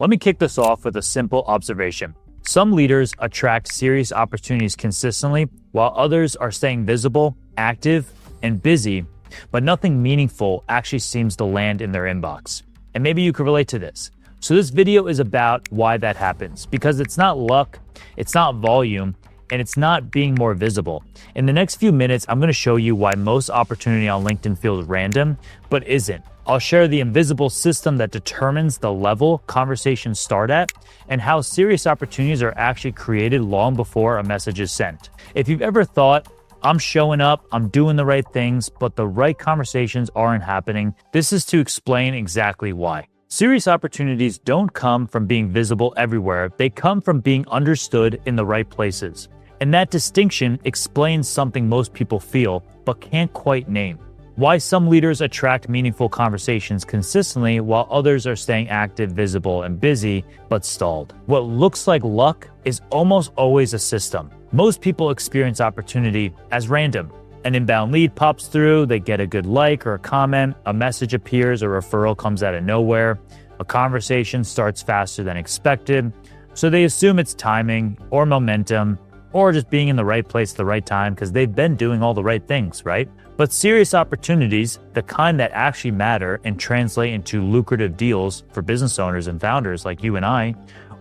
Let me kick this off with a simple observation. Some leaders attract serious opportunities consistently, while others are staying visible, active, and busy, but nothing meaningful actually seems to land in their inbox. And maybe you could relate to this. So this video is about why that happens, because it's not luck, it's not volume, and it's not being more visible. In the next few minutes, I'm going to show you why most opportunity on LinkedIn feels random, but isn't. I'll share the invisible system that determines the level conversations start at and how serious opportunities are actually created long before a message is sent. If you've ever thought, I'm showing up, I'm doing the right things, but the right conversations aren't happening, this is to explain exactly why. Serious opportunities don't come from being visible everywhere. They come from being understood in the right places. And that distinction explains something most people feel, but can't quite name. Why some leaders attract meaningful conversations consistently while others are staying active, visible, and busy, but stalled. What looks like luck is almost always a system. Most people experience opportunity as random. An inbound lead pops through, they get a good like or a comment, a message appears, a referral comes out of nowhere, a conversation starts faster than expected, so they assume it's timing or momentum or just being in the right place at the right time because they've been doing all the right things, right? But serious opportunities, the kind that actually matter and translate into lucrative deals for business owners and founders like you and I,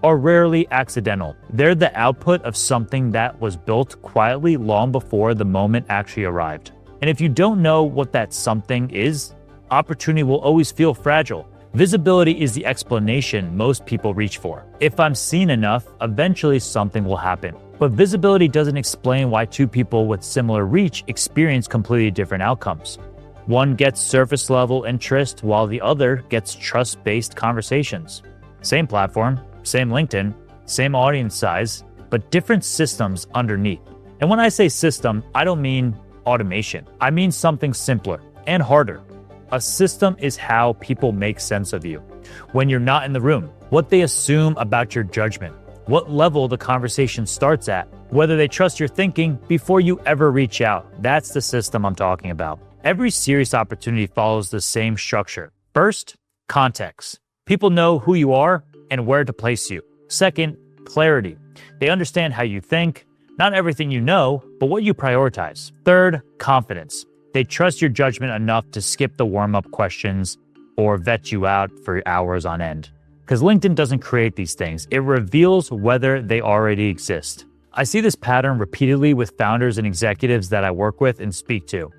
are rarely accidental. They're the output of something that was built quietly long before the moment actually arrived. And if you don't know what that something is, opportunity will always feel fragile. Visibility is the explanation most people reach for. If I'm seen enough, eventually something will happen. But visibility doesn't explain why two people with similar reach experience completely different outcomes. One gets surface level interest while the other gets trust-based conversations. Same platform, same LinkedIn, same audience size, but different systems underneath. And when I say system, I don't mean automation. I mean something simpler and harder. A system is how people make sense of you when you're not in the room, what they assume about your judgment, what level the conversation starts at, whether they trust your thinking before you ever reach out. That's the system I'm talking about. Every serious opportunity follows the same structure. First, context. People know who you are and where to place you. Second, clarity. They understand how you think, not everything you know, but what you prioritize. Third, confidence. They trust your judgment enough to skip the warm-up questions or vet you out for hours on end. Because LinkedIn doesn't create these things. It reveals whether they already exist. I see this pattern repeatedly with founders and executives that I work with and speak to.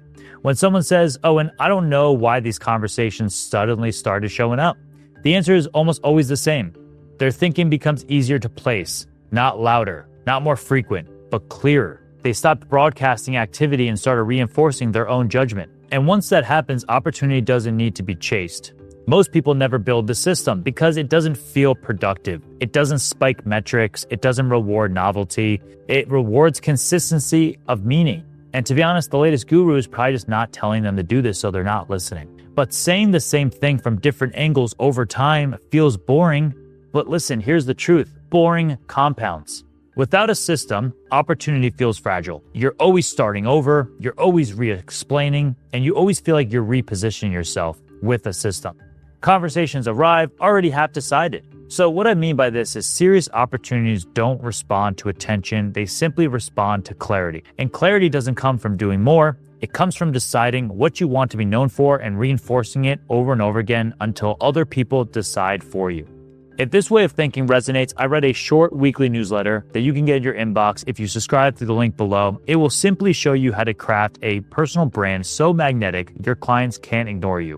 When someone says, oh, and I don't know why these conversations suddenly started showing up, the answer is almost always the same. Their thinking becomes easier to place, not louder, not more frequent, but clearer. They stopped broadcasting activity and started reinforcing their own judgment. And once that happens, opportunity doesn't need to be chased. Most people never build the system because it doesn't feel productive. It doesn't spike metrics. It doesn't reward novelty. It rewards consistency of meaning. And to be honest, the latest guru is probably just not telling them to do this, so they're not listening. But saying the same thing from different angles over time feels boring. But listen, here's the truth. Boring compounds. Without a system, opportunity feels fragile. You're always starting over, you're always re-explaining, and you always feel like you're repositioning yourself with a system. Conversations arrive already half decided. So what I mean by this is serious opportunities don't respond to attention, they simply respond to clarity. And clarity doesn't come from doing more, it comes from deciding what you want to be known for and reinforcing it over and over again until other people decide for you. If this way of thinking resonates, I read a short weekly newsletter that you can get in your inbox if you subscribe through the link below. It will simply show you how to craft a personal brand so magnetic your clients can't ignore you.